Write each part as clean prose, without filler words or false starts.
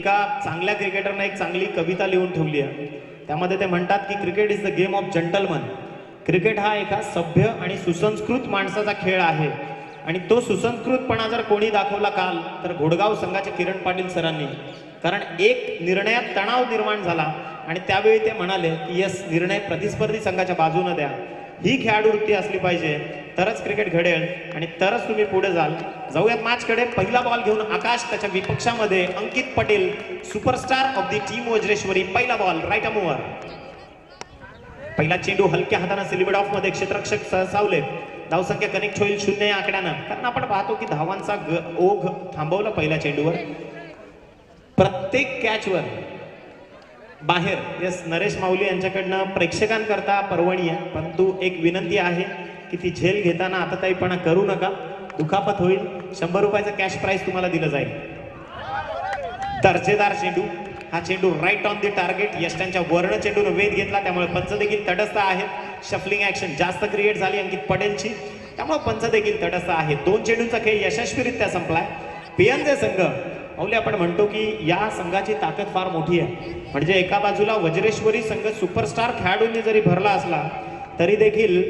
एका चांगल्या क्रिकेटरने एक चांगली कविता लिहून ठेवली आहे. त्यामध्ये ते म्हणतात की cricket is the game of gentleman. Cricket हा एका सभ्य आणि सुसंस्कृत माणसाचा खेळ आहे आणि तो सुसंस्कृतपणा जर कोणी दाखवला काल तर घोडगाव संघाचे किरण पाटील सरांनी. कारण एक निर्णयात तणाव निर्माण झाला आणि त्यावेळी ते म्हणाले की यस, निर्णय प्रतिस्पर्धी संघाच्या बाजूने द्या. ही खेळाडू वृत्ती असली पाहिजे तरच क्रिकेट घडेल आणि तरच तुम्ही पुढे जाल. जाऊयात मॅचकडे. पहिला बॉल घेऊन आकाश, त्याच्या विपक्षामध्ये Ankit Patel, superstar of the team Vajreshwari. पहिला बॉल राईट अमोवर. पहिला चेंडू हलक्या हाताने सिलिबड ऑफ मध्ये क्षेत्ररक्षक सरसावले. धावसंख्या कनेक्ट होईल 0 या आकड्यानं. कारण आपण पाहतो की धावांचा ओघ थांबवला पहिल्या चेंडूवर. प्रत्येक कॅचवर बाहेर यस नरेश माऊली यांच्याकडनं प्रेक्षकांकरता पर्वणी आहे, परंतु एक विनंती आहे की ती झेल घेताना आताताईपणा करू नका, दुखापत होईल. 100 रुपयाचं कॅश प्राइस तुम्हाला दिलं जाईल. दर्जेदार चेंडू. हा चेंडू राईट ऑन द टार्गेट. यष्टांच्या वर्ण चेंडूने वेध घेतला, त्यामुळे पंच देखील तटस्थ आहेत. शफलिंग ऍक्शन जास्त क्रिएट झाली अंकित पटेलची, त्यामुळे पंच देखील तटस्थ आहे. 2 चेंडूंचा खेळ यशस्वीरित्या संपलाय. पीएनजे संघ पाहुले, आपण म्हणतो की या संघाची ताकद फार मोठी आहे. म्हणजे एका बाजूला वज्रेश्वरी संघ सुपरस्टार खेळाडूंनी जरी भरला असला तरी देखील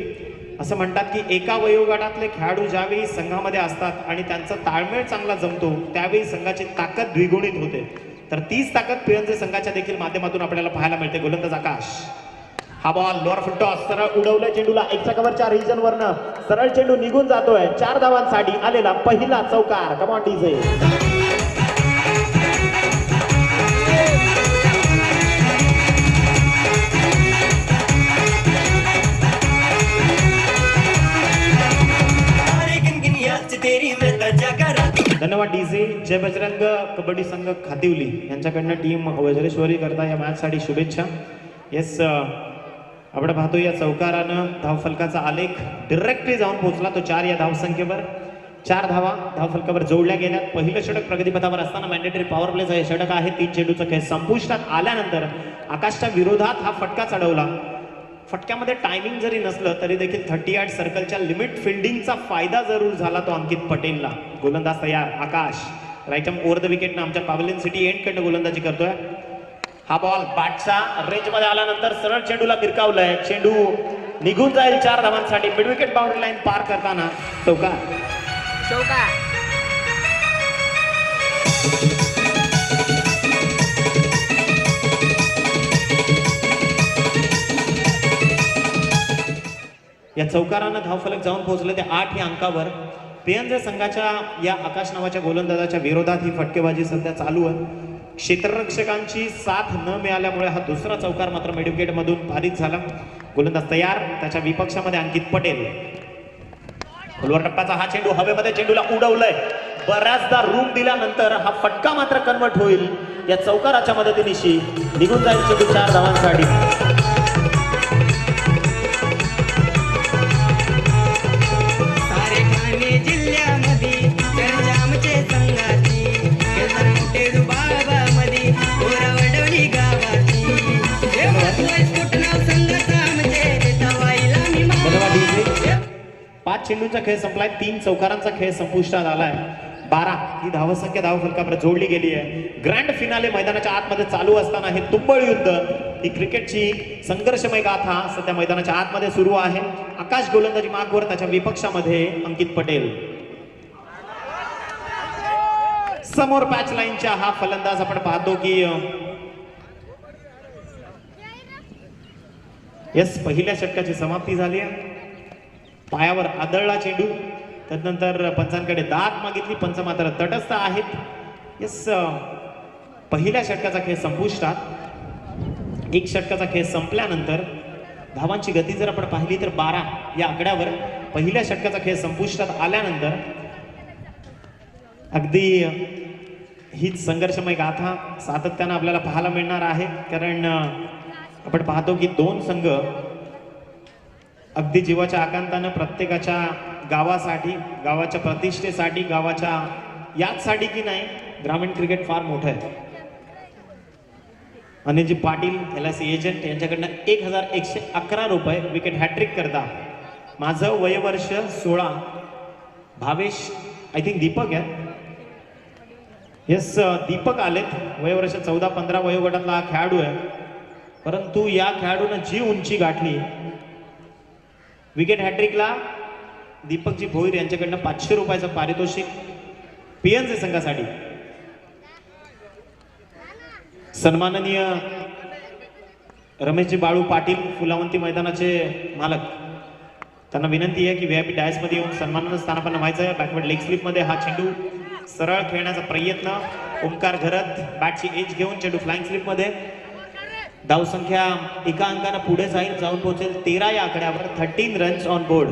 असं म्हणतात की एका वयोगटातले खेळाडू ज्यावेळी संघामध्ये असतात आणि त्यांचा ताळमेळ चांगला जमतो त्यावेळी संघाची ताकद द्विगुणित होते. तर तीच ताकद पीएनजे संघाच्या देखील माध्यमातून आपल्याला पाहायला मिळते. गोलंदाज आकाश. हा बॉल लोअर फुल टॉस सरळ उडवलं चेंडूला. एकच्या कव्हरच्या रिजन वरनं सरळ चेंडू निघून जातोय. 4 धावांसाठी आलेला पहिला चौकार. कम ऑन डीजे. धन्यवाद डीजे. जय बजरंग कबड्डी संघ खातिवली यांच्याकडनं टीम वज्रेश्वरी करता या मॅच साठी शुभेच्छा. येस, आपण पाहतो या चौकारानं धावफलकाचा आलेख डायरेक्टली जाऊन पोहोचला तो 4 या धावसंख्येवर. 4 धावा धावफलकावर जोडल्या गेल्या. पहिलं षटक प्रगतीपथावर असताना मॅन्डेटरी पॉवर प्लेचा हे षटक आहे. 3 चेंडूचा खेळ संपुष्टात आल्यानंतर आकाशच्या विरोधात हा फटका चढवला. फटक्यामध्ये टायमिंग जरी नसलं तरी देखील 38 सर्कलच्या लिमिट फिल्डिंगचा फायदा जरूर झाला तो अंकित पटेलला. गोलंदाज तयार आकाश. राईटम ओव्हर द विकेटनं आमच्या पावेलियन सिटी एंडकडनं गोलंदाजी करतोय. हा बॉल बॅटच्या रेंजमध्ये आल्यानंतर सरळ चेंडूला भिरकावलाय. चेंडू निघून जाईल 4 धावांसाठी. मिड विकेट बाउंड्री लाईन पार करताना चौकार. या चौकारानं धावफलक जाऊन पोहोचले ते 8 या अंकावर. पीएनजे संघाच्या या आकाश नावाच्या गोलंदाजाच्या विरोधात ही फटकेबाजी सध्या चालू आहे. क्षेत्ररक्षकांची साथ न मिळाल्यामुळे हा दुसरा चौकार मात्र मिडविकेट मधून पारित झाला. गोलंदाज तयार, त्याच्या विपक्षामध्ये अंकित पटेल. खोलवर टप्प्याचा हा चेंडू हवेमध्ये चेंडूला उडवलंय. बऱ्याचदा रूम दिल्यानंतर हा फटका मात्र कन्वर्ट होईल. या चौकाराच्या मदतीनिशी निघून जाईल चेंडू 4 धावांसाठी. पाच चेंडूंचा खेळ संपलाय. 3 चौकारांचा खेळ संपुष्टात आलाय. 12 ही धावसंख्या धावफलकावर जोडली गेली आहे. ग्रँड फिनाले मैदानाच्या आतमध्ये चालू असताना हे तुंबळ युद्ध, ही क्रिकेटची संघर्षमय गाथा सध्या मैदानाच्या आतमध्ये सुरू आहे. आकाश गोलंदाजी मार्गवर, त्याच्या विपक्षामध्ये अंकित पटेल. समोर पॅच लाईनच्या हा फलंदाज आपण पाहतो की यस, पहिल्या षटकाची समाप्ती झाली आहे. पायावर आदळला चेंडू. त्यानंतर पंचांकडे दाद मागितली. पंच मात्र तटस्थ आहेत. यस, पहिल्या षटकाचा खेळ संपुष्टात. 1 षटकाचा खेळ संपल्यानंतर धावांची गती जर आपण पाहिली तर 12 या आकड्यावर पहिल्या षटकाचा खेळ संपुष्टात आल्यानंतर अगदी हीच संघर्षमय गाथा सातत्यानं आपल्याला पाहायला मिळणार आहे. कारण आपण पाहतो की 2 संघ अगदी जीवाच्या आकांतानं प्रत्येकाच्या गावासाठी, गावाच्या प्रतिष्ठेसाठी, गावाच्या याचसाठी की नाही, ग्रामीण क्रिकेट फार मोठं आहे. अनिलजी पाटील LIC एजंट यांच्याकडनं 1111 रुपये विकेट हॅट्रिक करता. माझं वयवर्ष 16. भावेश आय थिंक दीपक आहे. येस, दीपक आलेत. वयोवर्ष 14-15 वयोगटातला हा खेळाडू आहे, परंतु या खेळाडूनं जी उंची गाठली, विकेट हॅट्रिकला दीपकजी भोईर यांच्याकडनं 500 रुपयाचं पारितोषिक पीएनजे संघासाठी. सन्माननीय रमेशजी बाळू पाटील, फुलावंती मैदानाचे मालक, त्यांना विनंती आहे की व्हीआयपी डायस मध्ये येऊन सन्मानानं स्थानापन्न व्हायचं आहे. बॅकवर्ड लेग स्लिप मध्ये हा चेंडू सरळ खेळण्याचा प्रयत्न. ओंकार घरत बॅटची एज घेऊन चेंडू फ्लाइंग स्लिप मध्ये. धावसंख्या एका अंकानं पुढे जाऊन पोहोचेल 13 या आकड्यावर. 13 रन्स ऑन बोर्ड.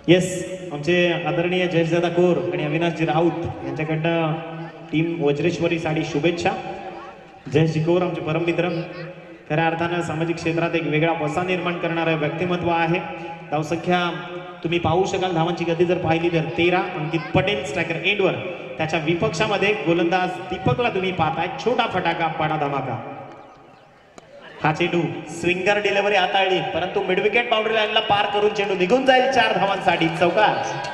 येस, आमचे आदरणीय जयदादा कोर आणि अविनाशजी राऊत यांच्याकडनं टीम वज्रेश्वरी साडी शुभेच्छा. जयजी कोर आमचे परममित्र, खऱ्या अर्थानं सामाजिक क्षेत्रात एक वेगळा वसा निर्माण करणारं व्यक्तिमत्व आहे. धावसंख्या तुम्ही पाहू शकाल, धावांची गती जर पाहिली तर 13. अंकित पटेल स्ट्रायकर एंडवर. त्याच्या विपक्षामध्ये गोलंदाज दीपकला तुम्ही पाहताय. छोटा फटाका बडा धमाका. हा चेंडू स्विंगर डिलिव्हरी हाताळली, परंतु मिड विकेट बाउंड्री लाईनला पार करून चेंडू निघून जाईल 4 धावांसाठी. चौकार.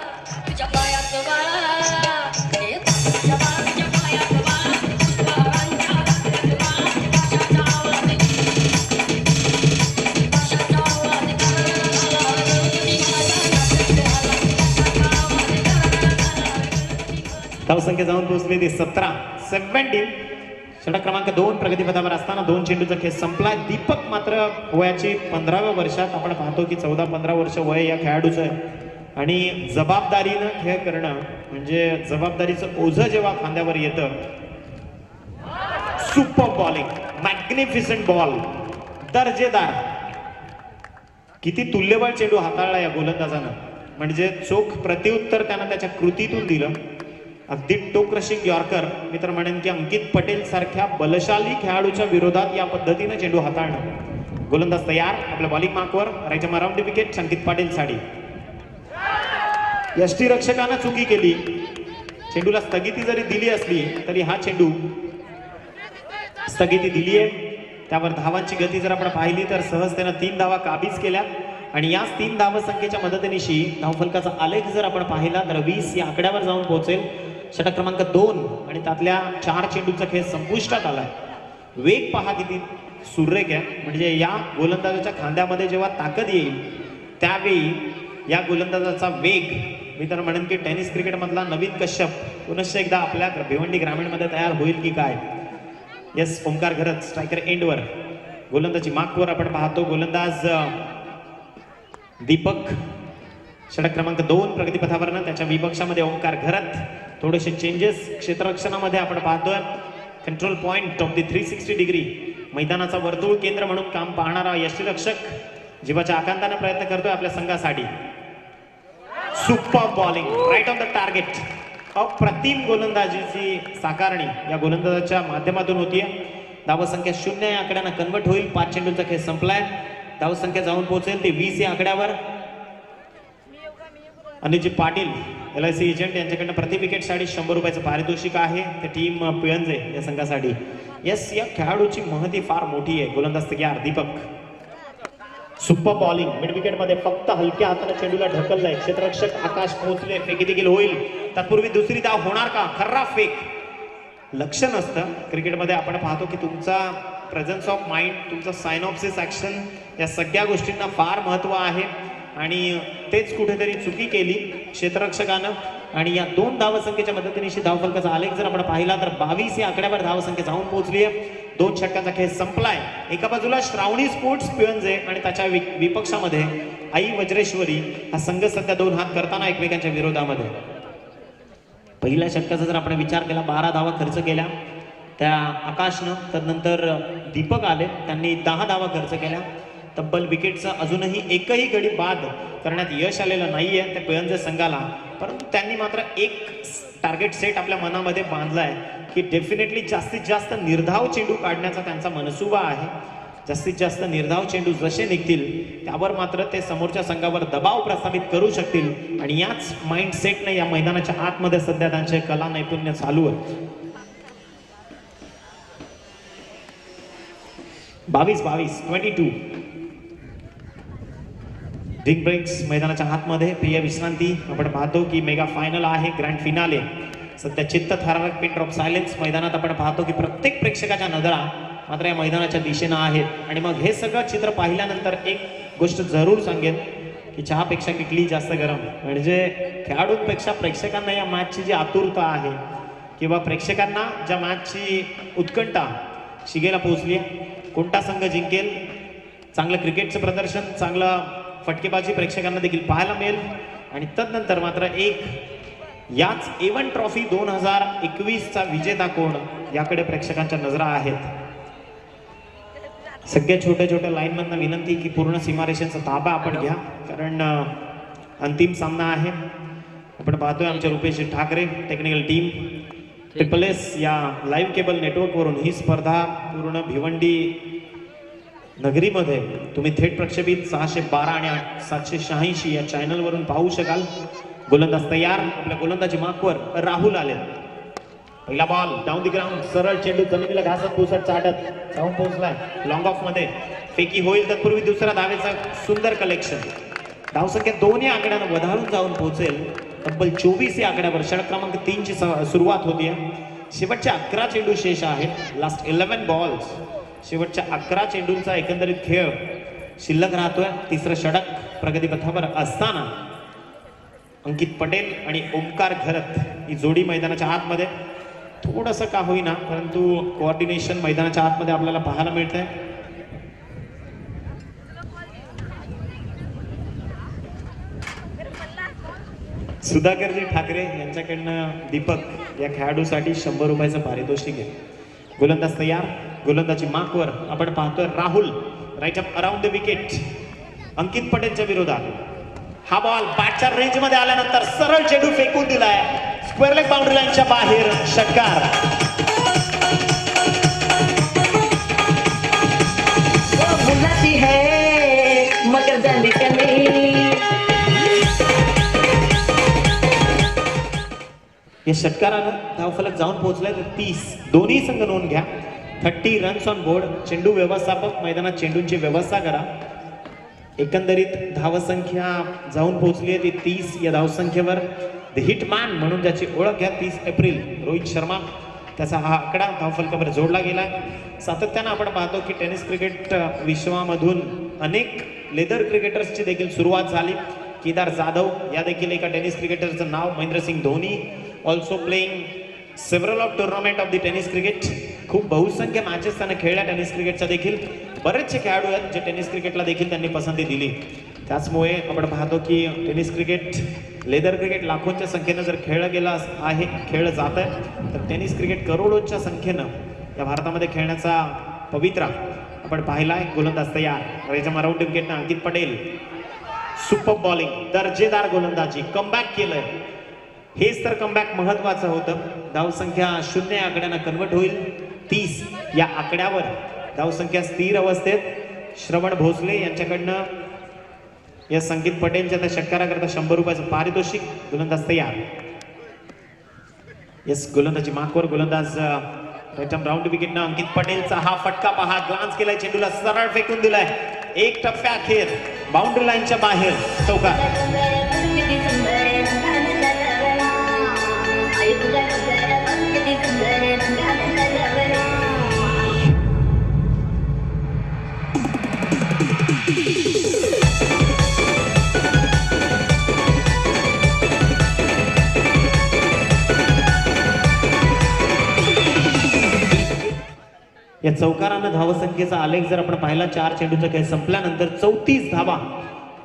धावसंख्या जाऊन पोहोचली ती 17. षटक क्रमांक 2 प्रगतीपथावर असताना 2 चेंडूचा खेळ संपला. दीपक मात्र वयाची 15व्या वर्षात. आपण पाहतो की 14-15 वर्ष वय या खेळाडूचं आहे आणि जबाबदारीनं खेळ करणं म्हणजे जबाबदारीचं ओझं जेव्हा खांद्यावर येतं. सुपर बॉलिंग, मॅग्निफिसंट बॉल, दर्जेदार. किती तुल्यबळ चेंडू हाताळला या गोलंदाजानं, म्हणजे चोख प्रत्युत्तर त्यानं त्याच्या कृतीतून दिलं. अगदी टोक क्रशिंग यॉर्कर. मी तर म्हणेन की अंकित पटेल सारख्या बलशाली खेळाडूच्या विरोधात या पद्धतीने चेंडू हाताळणं. गोलंदाज तयार. आपल्या बॉलिंग मार्कवर राईट अराउंड विकेट. अंकित पाटील साडी. यष्टीरक्षकानं चुकी केली. चेंडूला स्थगिती जरी दिली असली तरी हा चेंडू स्थगिती दिली आहे. त्यावर धावांची गती जर आपण पाहिली तर सहजतेनं 3 धावा काबीज केल्या आणि याच 3 धावसंख्येच्या मदतीनिशी धावफलकाचा आलेख जर आपण पाहिला तर 20 या आकड्यावर जाऊन पोहोचेल. षटक क्रमांक 2 आणि त्यातल्या 4 चेंडूचा खेळ संपुष्टात आलाय. वेग पहा किती सुरेख आहे, म्हणजे या गोलंदाजाच्या खांद्यामध्ये जेव्हा ताकद येईल त्यावेळी या गोलंदाजाचा वेग, मी तर म्हणेन की टेनिस क्रिकेट मधला नवीन कश्यप पुनश्च एकदा आपल्या भिवंडी ग्रामीणमध्ये तयार होईल की काय. येस, ओंकार घरत स्ट्रायकर एंडवर. गोलंदाजी मार्कवर आपण पाहतो गोलंदाज दीपक. षटक क्रमांक 2 प्रगतीपथावरनं त्याच्या विपक्षामध्ये ओंकार घरत. थोडेसे चेंजेस क्षेत्ररक्षणामध्ये आपण पाहतोय. Control point of the 360 degree, मैदानाचा वर्तुळ केंद्र म्हणून काम पाहणारा यष्टीरक्षक जीवाच्या आकांताने प्रयत्न करतोय आपल्या संघासाठी. Super bowling, right on the target. अप्रतिम गोलंदाजीची साकारणी या गोलंदाजाच्या माध्यमातून होतीये. धावसंख्या 0 या आकड्यानं कन्वर्ट होईल. 5 चेंडूचा खेळ संपलाय. धावसंख्या जाऊन पोहोचेल ते 20 या आकड्यावर. अनिलजी पाटील LIC एजंट यांच्याकडनं प्रति विकेट साठी 100 रुपयाचं पारितोषिक आहे. ते टीम पिळंजे या संघासाठी. येस, या खेळाडूची महती फार मोठी आहे. गोलंदाज तयार Deepak. Super bowling, mid wicket मध्ये फक्त हलक्या हाताने चेंडूला ढकललाय. क्षेत्ररक्षक आकाश पोहोचले. फेकी देखील होईल. तत्पूर्वी दुसरी धाव होणार का? खर्रा फेक. लक्ष नसतं क्रिकेटमध्ये. आपण पाहतो की तुमचा प्रेझन्स ऑफ माइंड, तुमचा सायनॉप्सिस ऍक्शन, या सगळ्या गोष्टींना फार महत्व आहे आणि तेच कुठेतरी चुकी केली क्षेत्ररक्षकानं. आणि या 2 धावसंख्येच्या मदतीनिशी धावफलकाचा आलेख जर आपण पाहिला तर 22 या आकड्यावर धावसंख्या जाऊन पोहोचली आहे. 2 षटकांचा खेळ संपलाय. एका बाजूला श्रावणी स्पोर्ट्स पिळंजे आणि त्याच्या विपक्षामध्ये आई वज्रेश्वरी. हा संघ सध्या 2 हात करताना एकमेकांच्या विरोधामध्ये. पहिल्या षटकाचा जर आपण विचार केला 12 धावा खर्च केल्या त्या आकाशनं. तदनंतर दीपक आले, त्यांनी 10 धावा खर्च केल्या. तब्बल विकेटचा अजूनही एकही गडी बाद करण्यात यश आलेलं नाहीये त्या पिळंजे संघाला. परंतु त्यांनी मात्र एक टार्गेट सेट आपल्या मनामध्ये बांधलाय की डेफिनेटली जास्तीत जास्त निर्धाव चेंडू काढण्याचा त्यांचा मनसुबा आहे. जास्तीत जास्त निर्धाव चेंडू जसे निघतील त्यावर मात्र ते समोरच्या संघावर दबाव प्रस्थापित करू शकतील आणि याच माइंड सेटने या मैदानाच्या आतमध्ये सध्या त्यांचे कला नैपुण्य चालू आहे. 22-22 ड्रिंक ब्रेक्स मैदानाच्या आतमध्ये प्रिय विश्रांती. आपण पाहतो की मेगा फायनल आहे, ग्रँड फिनाले. सध्या चित्तथरारक पिन ड्रॉप सायलेन्स मैदानात आपण पाहतो की प्रत्येक प्रेक्षकाच्या नजरा मात्र या मैदानाच्या दिशेनं आहेत आणि मग हे सगळं चित्र पाहिल्यानंतर एक गोष्ट जरूर सांगेन की चहापेक्षा किटली जास्त गरम. म्हणजे खेळाडूंपेक्षा प्रेक्षकांना या मॅचची जी आतुरता आहे किंवा प्रेक्षकांना ज्या मॅचची उत्कंठा शिगेला पोहोचली आहे, कोणता संघ जिंकेल, चांगलं क्रिकेटचं प्रदर्शन, चांगलं फटकेबाजी प्रेक्षकांना देखील पाहायला मिळेल. आणि तदनंतर मात्र एक याच A1 ट्रॉफी 2021चा विजेता कोण याकडे प्रेक्षकांच्या नजरा आहेत. सगळ्या छोट्या छोट्या लाईनमधनं विनंती की पूर्ण सीमारेषेचा ताबा आपण घ्या, कारण अंतिम सामना आहे. आपण पाहतोय आमच्या Rupesh Thackeray technical team SSS या लाईव्ह केबल नेटवर्कवरून ही स्पर्धा पूर्ण भिवंडी नगरीमध्ये तुम्ही थेट प्रक्षेपित 612 आणि 786 या चॅनलवरून पाहू शकाल. गोलंदाज तयार, आपल्या गोलंदाजी मार्कवर राहुल आले. पहिला बॉल डाऊन दी ग्राउंड, सरळ चेंडू जमिनीला घासत पुसत चाटत जाऊन पोहोचलाय लॉंग ऑफ मध्ये. फेकी होईल तत्पूर्वी दुसऱ्या धावेचा सुंदर कलेक्शन. धावसंख्या 2 या आकड्यानं वधारून जाऊन पोहोचेल तब्बल 24 या आकड्यावर. षटक क्रमांक 3 ची सुरुवात होतीये. शेवटच्या 11 चेंडू शेष आहेत. लास्ट 11 बॉल्स, शेवटच्या 11 चेंडूंचा एकंदरीत खेळ शिल्लक राहतोय. तिसरं षटक प्रगतीपथावर असताना अंकित पटेल आणि ओमकार घरत ही जोडी मैदानाच्या आतमध्ये. थोडंसं का होईना परंतु कोऑर्डिनेशन मैदानाच्या आतमध्ये आपल्याला पाहायला मिळतंय. सुधाकरजी ठाकरे यांच्याकडनं दीपक या खेळाडूसाठी 100 रुपयाचं पारितोषिक आहे. गोलंदाज तयार, गोलंदाजी मार्कवर आपण पाहतोय Rahul. Right up around the wicket Ankit पटेलच्या विरोधात. हा बॉल बॅटच्या रेंज मध्ये आल्यानंतर सरळ चेंडू फेकून दिलाय स्क्वेअर लेग बाउंड्री लाईनच्या बाहेर. षटकार. या षटकारानं धावफलक जाऊन पोहोचलाय 30. दोन्ही संघ नोंद घ्या. 30 रन्स ऑन बोर्ड. चेंडू व्यवस्थापक मैदानात चेंडूंची व्यवस्था करा. एकंदरीत धावसंख्या जाऊन पोहोचली आहे ती 30. या धावसंख्येवर द हिटमॅन म्हणून ज्याची ओळख घ्या 30 एप्रिल रोहित शर्मा, त्याचा हा आकडा धावफलकावर जोडला गेलाय. सातत्यानं आपण पाहतो की टेनिस क्रिकेट विश्वामधून अनेक लेदर क्रिकेटर्सची देखील सुरुवात झाली. केदार जाधव या देखील एका टेनिस क्रिकेटरचं नाव. Mahendra Singh Dhoni also playing several of tournament of the tennis cricket. खूप बहुसंख्य मॅचेस त्याने खेळल्या टेनिस क्रिकेटच्या देखील. बरेचसे खेळाडू आहेत जे टेनिस क्रिकेटला देखील त्यांनी पसंती दिली. त्याचमुळे आपण पाहतो की टेनिस क्रिकेट, लेदर क्रिकेट लाखोंच्या संख्येनं जर खेळलं गेलं आहे, खेळलं जात आहे, तर टेनिस क्रिकेट करोडोच्या संख्येनं या भारतामध्ये खेळण्याचा पवित्रा आपण पाहिलाय. गोलंदाज तयार, रेजम अराउंड विकेटनं अंकित पटेल. सुपर बॉलिंग, दर्जेदार गोलंदाजी, कमबॅक केलंय. हेच तर कमबॅक महत्वाचं होतं. धावसंख्या 0 या आकड्यानं कन्वर्ट होईल 30 या आकड्यावर. धावसंख्या स्थिर अवस्थेत. श्रवण भोसले यांच्याकडनं या संकेत पटेलच्या त्या षटकाराकरता 100 रुपयाचं पारितोषिक. गोलंदाज तयार. येस, गोलंदाजी मार्कवर गोलंदाज राईट राऊंड विकेटनं अंकित पटेलचा हा फटका पहा. ग्लान्स केलाय, चेंडूला सरळ फेकून दिलाय. एक टप्प्या अखेर बाउंड्री लाईनच्या बाहेर. चौकार. या चौकारानं धावसंख्येचा आलेख जर आपण पाहिला, 4 चेंडूचा खेळ संपल्यानंतर 34 धावा.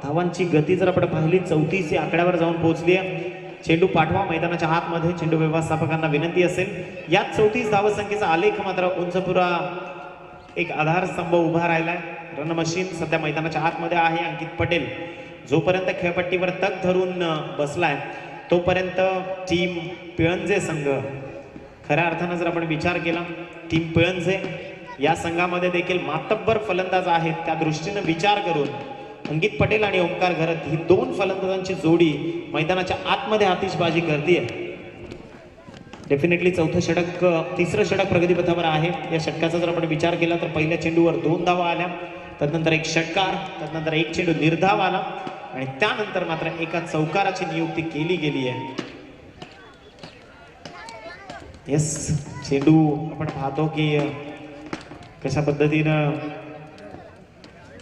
धावांची गती जर आपण पाहिली 34 या आकड्यावर जाऊन पोहोचली आहे. चेंडू पाठवा मैदानाच्या आतमध्ये. चेंडू व्यवस्थापकांना विनंती असेल. यात 34 धावसंख्येचा आलेख मात्र उंचपुरा एक आधारस्तंभ उभा राहिलाय. रन मशीन सध्या मैदानाच्या आतमध्ये आहे. अंकित पटेल जोपर्यंत खेळपट्टीवर तग धरून बसलाय तोपर्यंत टीम पिळंजे संघ, खऱ्या अर्थानं जर आपण विचार केला, टीम पिळंजे या संघामध्ये देखील मातब्बर फलंदाज आहेत. त्या दृष्टीनं विचार करून अंकित पटेल आणि ओमकार घरत ही 2 फलंदाजांची जोडी मैदानाच्या आतमध्ये आतिषबाजी करते. डेफिनेटली चौथं षटक, तिसरं षटक प्रगतीपथावर आहे. या षटकाचा जर आपण विचार केला तर पहिल्या चेंडूवर 2 धावा आल्या, तदनंतर एक षटकार, तदनंतर एक चेंडू निर्धाव आला आणि त्यानंतर मात्र एका चौकाराची नियुक्ती केली गेली आहे. येस, चेंडू आपण पाहतो की कशा पद्धतीनं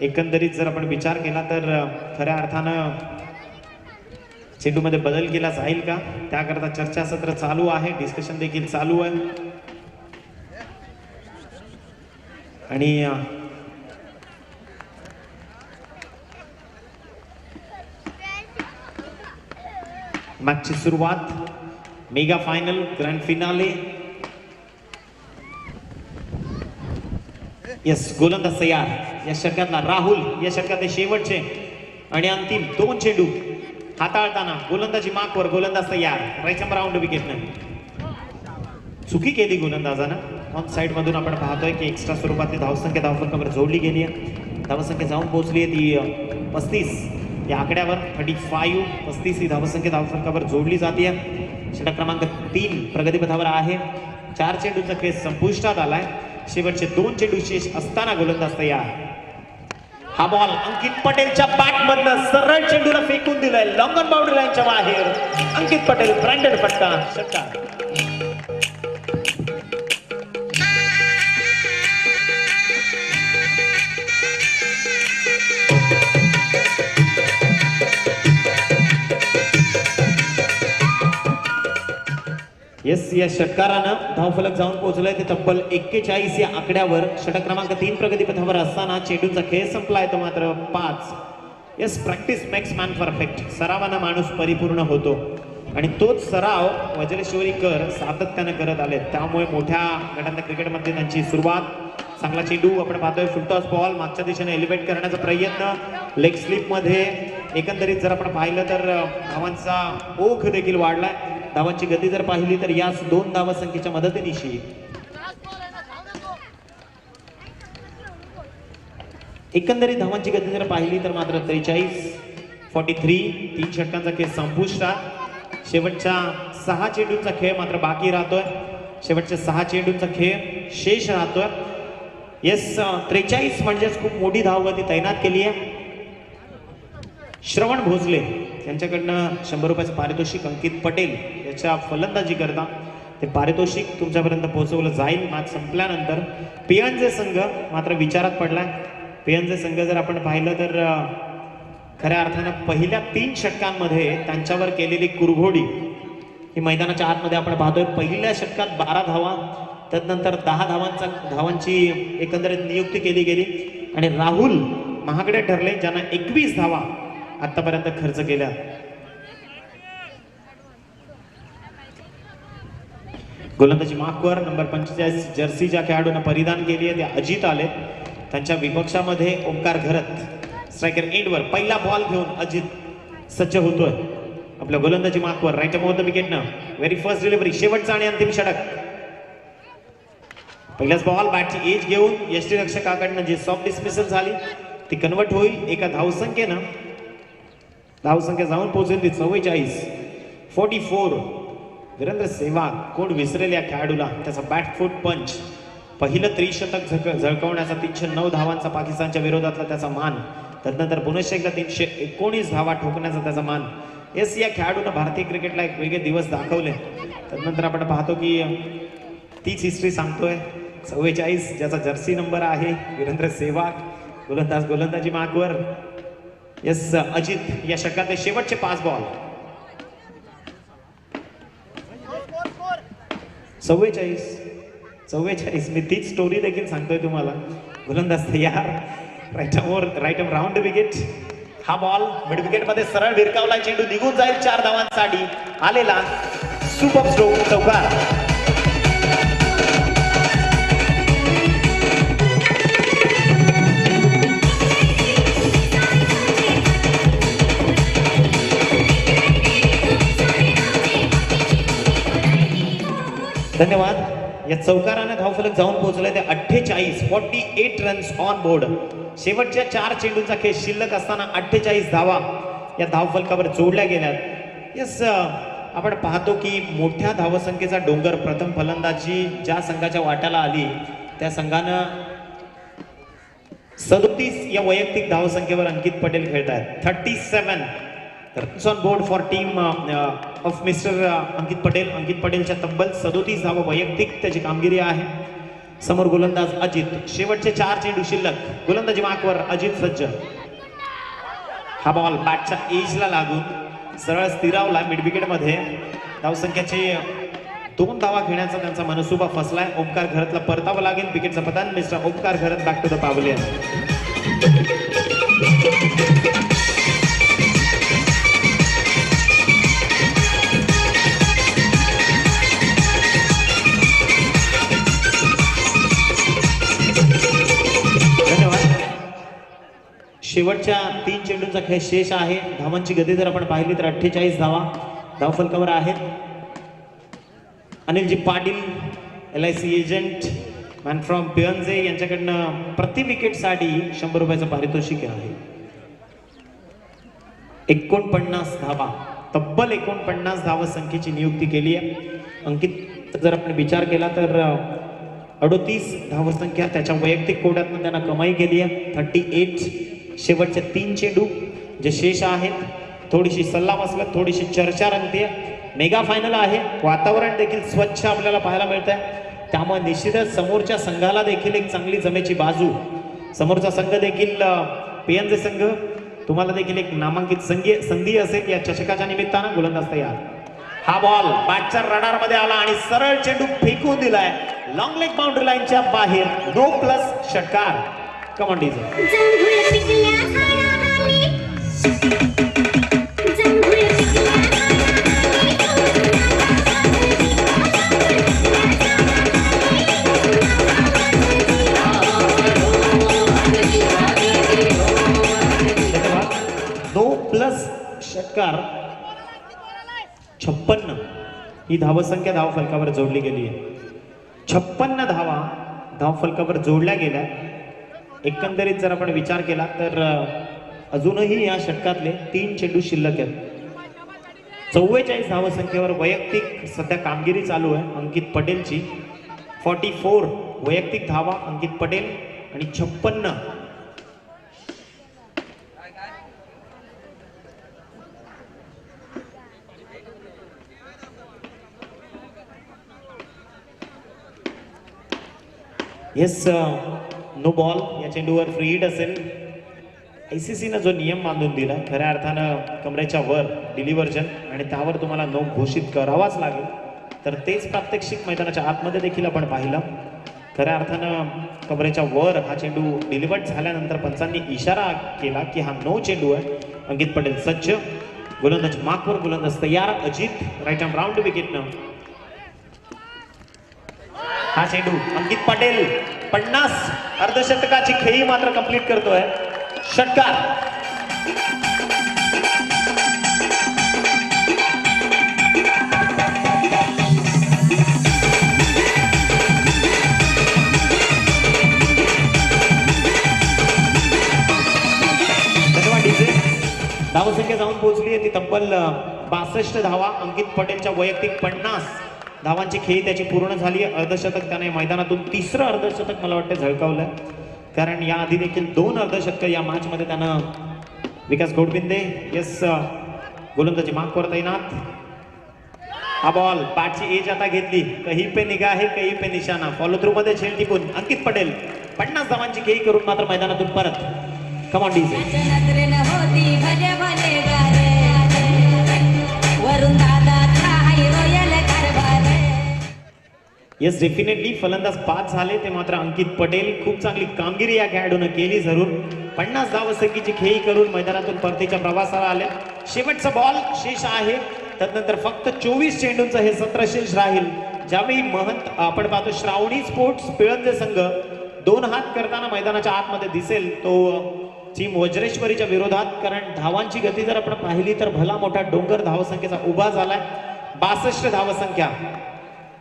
एकंदरीत जर आपण विचार केला तर खऱ्या अर्थानं चेंडूमध्ये बदल केला जाईल का, त्याकरता चर्चासत्र चालू आहे, डिस्कशन देखील चालू आहे. आणि मॅचची सुरुवात, mega final, grand finale. Yes, गोलंदाज तयार. या षटकातला राहुल, या षटकातले शेवटचे आणि अंतिम 2 चेंडू हाताळताना गोलंदाजी मार्कवर, गोलंदाज तयार. राईट राऊंड विकेटनं चुकी केली गोलंदाजानं. ऑन साइड मधून आपण पाहतोय की एक्स्ट्रा स्वरूपातली धावसंख्या धावफलकावर जोडली गेली आहे. धावसंख्या जाऊन पोहोचली आहे ती 35 या आकड्यावर. 35 ही धावसंख्या धावफलकावर जोडली जाते. षटक क्रमांक 3 प्रगतीपथावर आहे. 4 चेंडूचा खेळ संपुष्टात आलाय. शेवटचे 2 चेंडू शेष असताना गोलंदाज तयार. हा बॉल अंकित पटेलच्या बॅट मधनं सरळ चेंडूला फेकून दिलाय लॉंग ऑन बाउंड्री लाईनच्या बाहेर. अंकित पटेल ब्रँडेड फटका, षटकार. येस, या षटकारानं धावफलक जाऊन पोहोचलाय ते तब्बल 41 या आकड्यावर. षटक क्रमांक 3 प्रगतीपथावर असताना चेंडूचा खेळ संपलाय तो मात्र 5. Yes, practice makes man perfect. सरावानं माणूस परिपूर्ण होतो आणि तोच सराव वज्रेश्वरीकर सातत्यानं करत आले. त्यामुळे मोठ्या गटांच्या क्रिकेटमध्ये त्यांची सुरुवात. चांगला चेंडू आपण पाहतोय, फुलटॉस बॉल मागच्या दिशेने एलिव्हेट करण्याचा प्रयत्न. लेग स्लिप मध्ये एकंदरीत जर आपण पाहिलं तर धावांचा ओघ देखील वाढलाय. धावांची गती जर पाहिली तर याच 2 धावसंख्येच्या मदतीनिशी एकंदरीत धावांची गती जर पाहिली तर मात्र 43 3 षटकांचा खेळ संपुष्टात. शेवटच्या 6 चेंडूंचा खेळ मात्र बाकी राहतोय. शेवटच्या 6 चेंडूंचा खेळ शेष राहतोय. येस, 43 म्हणजेच खूप मोठी धावगती तैनात केली आहे. श्रवण भोसले यांच्याकडनं 100 रुपयाचं पारितोषिक अंकित पटेल याच्या फलंदाजी करता ते पारितोषिक तुमच्यापर्यंत पोहोचवलं जाईल मॅच संपल्यानंतर. पियनजे संघ मात्र विचारात पडलाय. पियनजे संघ जर आपण पाहिलं तर खऱ्या अर्थानं पहिल्या 3 षटकांमध्ये त्यांच्यावर केलेली कुरघोडी ही मैदानाच्या आतमध्ये आपण पाहतोय. पहिल्या षटकात 12 धावा, त्यानंतर 10 धावांची एकंदरीत नियुक्ती केली गेली आणि राहुल महागडे ठरले ज्यांना 21 धावा आतापर्यंत खर्च केल्या. गोलंदाजी मार्कवर नंबर 45 जर्सीच्या खेळाडूंना परिधान केली आहे ते अजित आले. त्यांच्या विपक्षामध्ये ओंकार घरत स्ट्रायकर एंडवर. पहिला बॉल घेऊन अजित सज्ज होतोय आपल्या गोलंदाजी मार्कवर. राईट ऑफ द विकेटनं व्हेरी फर्स्ट डिलिव्हरी, शेवटचा आणि अंतिम षटक. पहिलाच बॉल बॅटची एज घेऊन यष्टीरक्षकाकडनं जी सॉफ्ट डिसमिसल झाली ती कन्वर्ट होईल एका धावसंख्येनं. धावसंख्या जाऊन पोहोचेल ती 44. वीरेंद्र सेहवाग, कोण विसरेल या खेळाडूला. त्याचा बॅटफूट पंच, पहिलं त्रिशतक झळकवण्याचा 309 धावांचा पाकिस्तानच्या विरोधातला त्याचा मान. त्यानंतर पुनश्च एकदा 319 धावा ठोकण्याचा त्याचा मान. येस, या खेळाडूनं भारतीय क्रिकेटला एक वेगळे दिवस दाखवले. त्यानंतर आपण पाहतो की तीच हिस्ट्री सांगतोय. 44 ज्याचा जर्सी नंबर आहे वीरेंद्र सेहवाग. गोलंदाजी मार्कवर. येस, अजित या षटकातले शेवटचे 5 बॉल. 44. मी तीच स्टोरी देखील सांगतोय तुम्हाला. गोलंदाज तयार. Right round wicket. हा बॉल मिड विकेट मध्ये सरळ भिरकावला. चेंडू निघून जाईल 4 धावांसाठी आलेला सुपर स्ट्रोक, चौकार. धन्यवाद. या चौकाराने धावफलक जाऊन पोहोचलाय ते 48 रन्स ऑन बोर्ड. शेवटच्या 4 चेंडूंचा खेळ शिल्लक असताना 48 धावा या धावफलकावर जोडल्या गेल्यात. यस, आपण पाहतो की मोठ्या धावसंख्येचा डोंगर प्रथम फलंदाजी ज्या संघाच्या वाट्याला आली त्या संघानं 37 या वैयक्तिक धावसंख्येवर अंकित पटेल खेळत आहेत. 37 runs on board for team of mister Ankit Patel. Ankit पटेलच्या तब्बल 37 धावा वैयक्तिक त्याची कामगिरी आहे. समोर गोलंदाज अजित. शेवटचे 4 चेंडू शिल्लक. गोलंदाजी मार्कवर अजित सज्ज. हा बॉल बॅटच्या एजला लागून सरळ स्थिरावला मिड विकेट मध्ये. धावसंख्याचे 2 धावा घेण्याचा त्यांचा मनसुबा फसलाय. ओमकार घरतला परतावं लागेल. विकेटचं पतन. Mister Omkar Gharat back to the pavilion. शेवटच्या 3 चेंडूंचा खेळ शेष आहे. धावांची गती जर आपण पाहिली तर 48 धावा धावफलकावर आहेत. Anilji Patil LIC agent man from पियन्झे यांच्याकडनं प्रति विकेटसाठी 100 रुपयाचं पारितोषिक आहे. 49 धावा, तब्बल 49 धावा संख्येची नियुक्ती केली आहे. अंकित जर आपण विचार केला तर 38 धावसंख्या त्याच्या वैयक्तिक कोट्यातून त्यांना कमाई केली आहे. 38. शेवटचे 3 चेंडू जे शेष आहेत. थोडीशी सल्लामसलत, थोडीशी चर्चा रंगते. मेगा फायनल आहे. वातावरण देखील स्वच्छ आपल्याला पाहायला मिळत आहे. त्यामुळे निश्चितच समोरच्या संघाला देखील एक चांगली जमेची बाजू. समोरचा संघ देखील पियन्झे संघ तुम्हाला देखील एक नामांकित संधी असेल या चषकाच्या निमित्तानं. गोलंदाज तयार. हा बॉल बॅटच्या रडार मध्ये आला आणि सरळ चेंडू फेकून दिलाय लॉंग लेग बाउंड्री लाईनच्या बाहेर. नो प्लस षटकार. कम ऑन डीजे. प्लस षटकार 56 ही धावसंख्या धावफलकावर जोडली गेली आहे. 56 धावा धावफलकावर जोडल्या गेल्या. एकंदरीत जर आपण विचार केला तर अजूनही या षटकातले 3 चेंडू शिल्लक आहेत. 44 धावसंख्येवर वैयक्तिक सध्या कामगिरी चालू आहे अंकित पटेलची. 44 वैयक्तिक धावा अंकित पटेल आणि 56 येस. No ball. या चेंडूवर फ्री हिट असेल. ICCनं जो नियम बांधून दिला खऱ्या अर्थानं कमरेच्या वर डिलिव्हर्जन आणि त्यावर तुम्हाला नो घोषित करावाच लागेल. तर तेच प्रात्यक्षिक मैदानाच्या आतमध्ये देखील आपण पाहिलं. खऱ्या अर्थानं कमरेच्या वर हा चेंडू डिलिव्हर्ड झाल्यानंतर पंचांनी इशारा केला की हा नो चेंडू आहे. अंकित पटेल सज्ज. गोलंदाज मार्कवर. गोलंदाज तयार. अजित राईट आर्म राऊंड विकेटनं. हा चेंडू अंकित पटेल 50 अर्धशतकाची खेळी मात्र कंप्लीट करतोय. षटकार. धन्यवाद डीजे. धावसंख्या जाऊन पोहोचली आहे ती तब्बल 62 धावा. अंकित पटेलच्या वैयक्तिक 50 धावांची खेळी त्याची पूर्ण झाली. अर्धशतक त्याने मैदानातून 3रं अर्धशतक मला वाटतं झळकावलंय. कारण या आधी देखील 2 अर्धशतक या मॅच मध्ये त्यानं. विकास गोडबिंदे. येस. गोलंदाजी मार्कवर तैनात. हा बॉल बॅटची एज आता घेतली. कहीं पे निगाह है कहीं पे निशाणा. फॉलो थ्रू मध्ये झेल टिकून अंकित पटेल 50 धावांची खेळी करून मात्र मैदानातून परत. कम ऑन डीजे. येस डेफिनेटली फलंदाज 5 झाले ते मात्र अंकित पटेल. खूप चांगली कामगिरी या खेळाडूने केली जरूर. 50 धावसंख्येची खेळी करून मैदानातून परतीच्या प्रवासाला आल्या. शेवटचा बॉल शेष आहे. त्यानंतर फक्त 24 चेंडूंचं हे सत्र शेष राहील. ज्यावेळी महंत आपण पाहतो श्रावणी स्पोर्ट्स पिळंजे संघ 2 हात करताना मैदानाच्या आतमध्ये दिसेल तो टीम वज्रेश्वरीच्या विरोधात. कारण धावांची गती जर आपण पाहिली तर भला मोठा डोंगर धावसंख्येचा उभा झालाय. 62 धावसंख्या.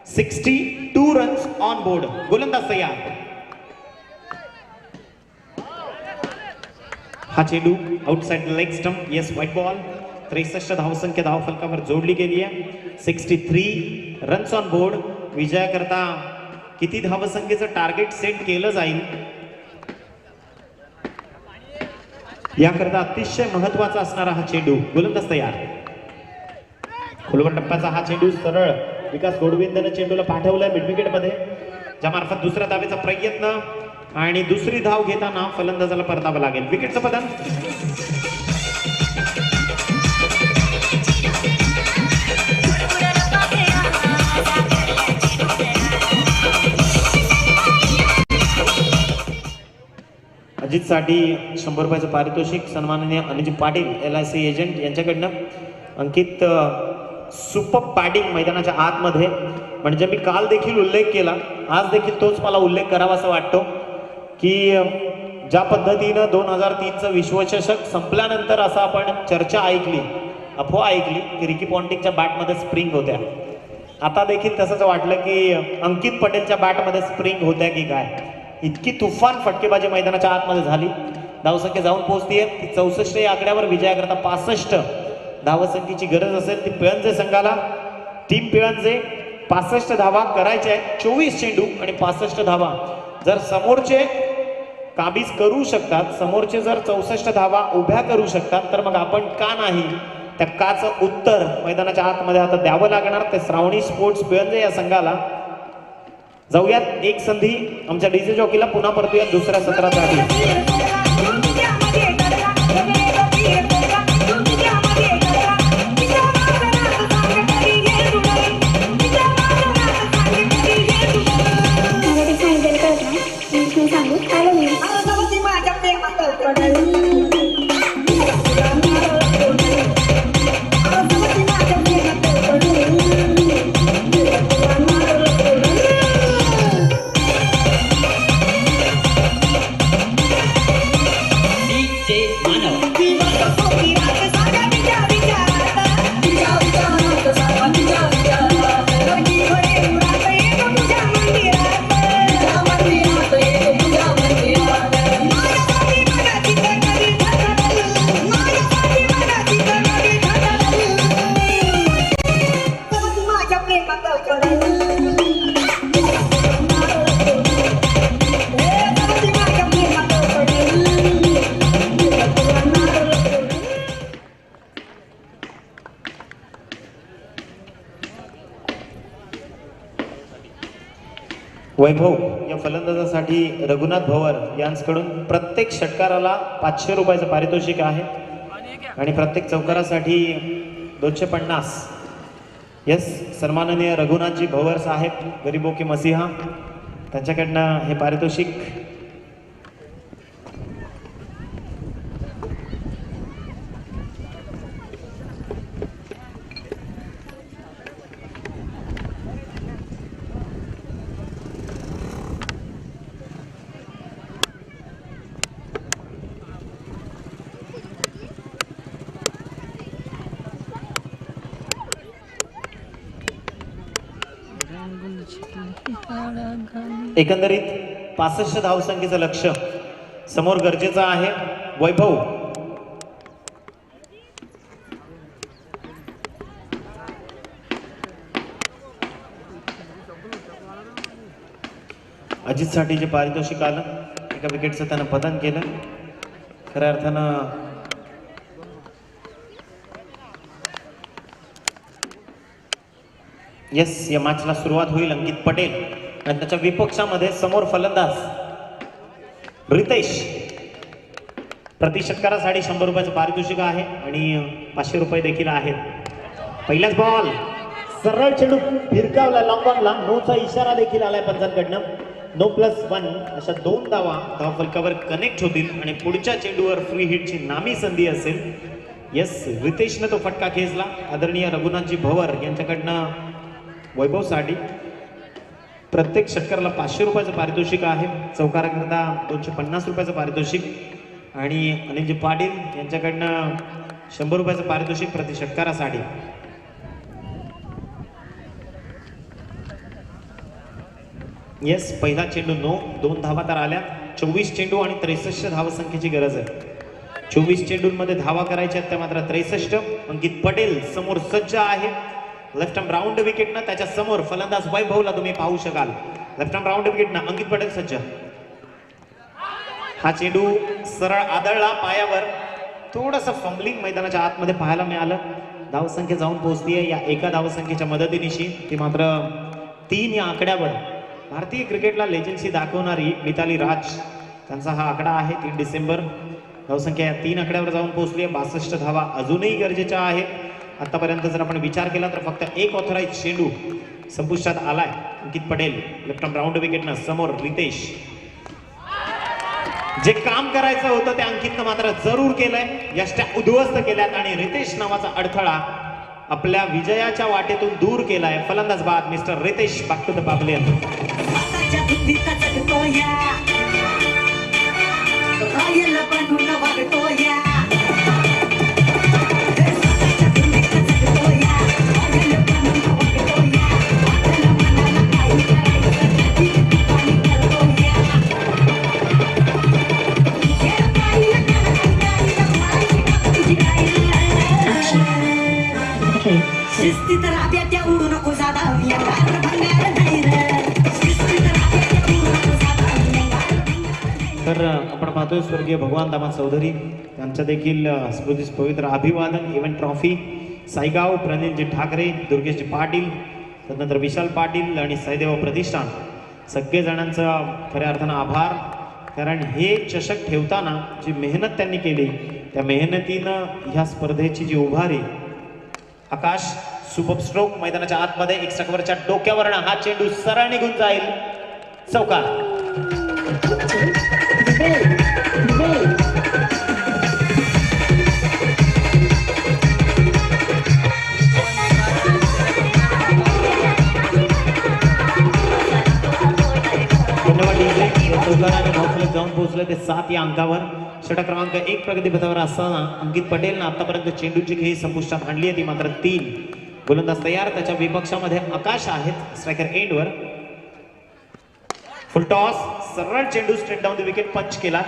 62 रन्स ऑन बोर्ड. गोलंदाज तयार. हा चेंडू outside leg stump. Yes white ball. 63 धावसंख्या धावफलकावर जोडली गेली आहे. 63 रन्स ऑन बोर्ड. विजयाकरता किती धावसंख्येचं टार्गेट सेट केलं जाईल याकरता अतिशय महत्वाचा असणारा हा चेंडू. गोलंदाज तयार. खोलवर टप्प्याचा हा चेंडू सरळ विकास गोडविंदने चेंडूला पाठवलाय मिडविकेट मध्ये, ज्यामार्फत दुसऱ्या धावेचा प्रयत्न आणि दुसरी धाव घेताना फलंदाजाला परतावं लागेल. विकेटचं पतन. अजित साठी 100 रुपयाचं पारितोषिक सन्माननीय अनिल पाटील LIC एजंट यांच्याकडनं. अंकित सुपर बॅटिंग मैदानाच्या आतमध्ये, म्हणजे मी काल देखील उल्लेख केला, आज देखील तोच मला उल्लेख करावासा वाटतो की ज्या पद्धतीनं 2003चं विश्वचषक संपल्यानंतर असं आपण चर्चा ऐकली, अफवा ऐकली की रिकी पॉन्टिंगच्या बॅटमध्ये स्प्रिंग होत्या. आता देखील तसंच वाटलं की अंकित पटेलच्या बॅटमध्ये स्प्रिंग होत्या की काय. इतकी तुफान फटकेबाजी मैदानाच्या आतमध्ये झाली. धावसंख्या जाऊन पोहोचतीये 64 या आकड्यावर. विजयाकरता 65 धावसंख्येची गरज असेल ती पिळंजे संघाला. टीम पिळंजे 65 धावा करायच्या आहेत. 24 चेंडू आणि 65 धावा. जर समोरचे काबीज करू शकतात, समोरचे जर 64 धावा उभ्या करू शकतात, तर मग आपण का नाही. त्या काचं उत्तर मैदानाच्या आतमध्ये आता द्यावं लागणार. ते श्रावणी स्पोर्ट्स पिळंजे या संघाला. जाऊयात एक संधी आमच्या डीजे जॉकीला पुन्हा परतूयात दुसऱ्या सत्रासाठी. वैभव या फलंदाजासाठी रघुनाथ भवर यांच्याकडून प्रत्येक षटकाराला 500 रुपयाचं पारितोषिक आहे आणि प्रत्येक चौकारासाठी 250. यस, सन्माननीय रघुनाथजी भवर साहेब गरीबो के मसीहा त्यांच्याकडनं हे पारितोषिक. एकंदरीत 65 धावसंख्येचं लक्ष्य समोर गरजेचं आहे. वैभव अजितसाठी जे पारितोषिक आलं, एका विकेटचं त्यानं प्रदान केलं. खऱ्या अर्थानं यस, या मॅचला सुरुवात होईल. अंकित पटेल आणि त्याच्या विपक्षामध्ये समोर फलंदाज रितेश. प्रति षटकारासाठी 100 रुपयाचं पारितोषिक आहे आणि 500 रुपये देखील आहेत. पहिलाच बॉल सरळ चेंडू फिरकावला लॉंगॉनला. नोचा इशारा देखील आलाय पंचांकडनं. 9+1 अशा 2 धावा धावफलकावर कनेक्ट होतील आणि पुढच्या चेंडूवर फ्री हिटची नामी संधी असेल. यस, रितेशने तो फटका खेचला. आदरणीय रघुनाथजी भवर यांच्याकडनं वैभवसाठी प्रत्येक षटकाराला 500 रुपयाचं पारितोषिक आहे. चौकाराकरता 250 रुपयाचं पारितोषिक आणि अनिलजी पाटील यांच्याकडनं 100 रुपयाचं पारितोषिक प्रति षटकारासाठी. येस, पहिला चेंडू 9, 2 धावा तर आल्या. 24 चेंडू आणि 63 धावसंख्येची गरज आहे. 24 चेंडूंमध्ये धावा करायच्या त्या मात्र 63. अंकित पटेल समोर सज्ज आहे. लेफ्ट आर्म राऊंड विकेटनं त्याच्या समोर फलंदाज वैभवला तुम्ही पाहू शकाल. लेफ्ट आर्म राऊंड विकेटनं अंकित पटेल सज्ज. हा चेंडू सरळ आदळला पायावर, थोडस फंबलिंग मैदानाच्या आतमध्ये पाहायला मिळालं. धावसंख्या जाऊन पोहोचलीये या एका धावसंख्येच्या मदतीनिशी, ती मात्र 3 या आकड्यावर. भारतीय क्रिकेटला लेजन्सी दाखवणारी मिताली राज त्यांचा हा आकडा आहे 3 डिसेंबर. धावसंख्या या 3 आकड्यावर जाऊन पोहोचली आहे. 62 धावा अजूनही गरजेच्या आहेत. आतापर्यंत जर आपण विचार केला तर फक्त एक ऑथराइज चेंडू संपुष्टात आलाय. अंकित पटेल लेफ्ट आर्म राऊंड विकेटनं समोर रितेश. जे काम करायचं होतं ते अंकितनं मात्र जरूर केलंय. यष्ट्या उद्ध्वस्त केल्यात आणि रितेश नावाचा अडथळा आपल्या विजयाच्या वाटेतून दूर केलाय. फलंदाज बाद mister Ritesh back to the pavilion. तर आपण पाहतोय स्वर्गीय भगवान दामा चौधरी यांच्या देखील स्मृतीस पवित्र अभिवादन. इव्हेंट ट्रॉफी साईगाव, प्रणिलजी ठाकरे, दुर्गेशजी पाटील, त्यानंतर विशाल पाटील आणि साईदेव प्रतिष्ठान सगळे जणांचं खऱ्या अर्थानं आभार. कारण हे चषक ठेवताना जी मेहनत त्यांनी केली त्या मेहनतीनं ह्या स्पर्धेची जी उभारी. आकाश सुपर स्ट्रोक मैदानाच्या आतमध्ये एक स्ट्रकवरच्या डोक्यावरनं हा चेंडू सरळ निघून जाईल. चौकार. जाऊन पोहोचले ते 7 या अंकावर. षटक क्रमांक 1 प्रगतीपथावर असताना अंकित पटेलनं आतापर्यंत चेंडूची खेळी संपुष्टात आणली आहे, ती मात्र 3. गोलंदाज तयार. त्याच्या विपक्षामध्ये आकाश आहेत स्ट्रायकर एंडवर. फुल टॉस, सरळ चेंडू स्ट्रेट डाऊन द विकेट पंच केला.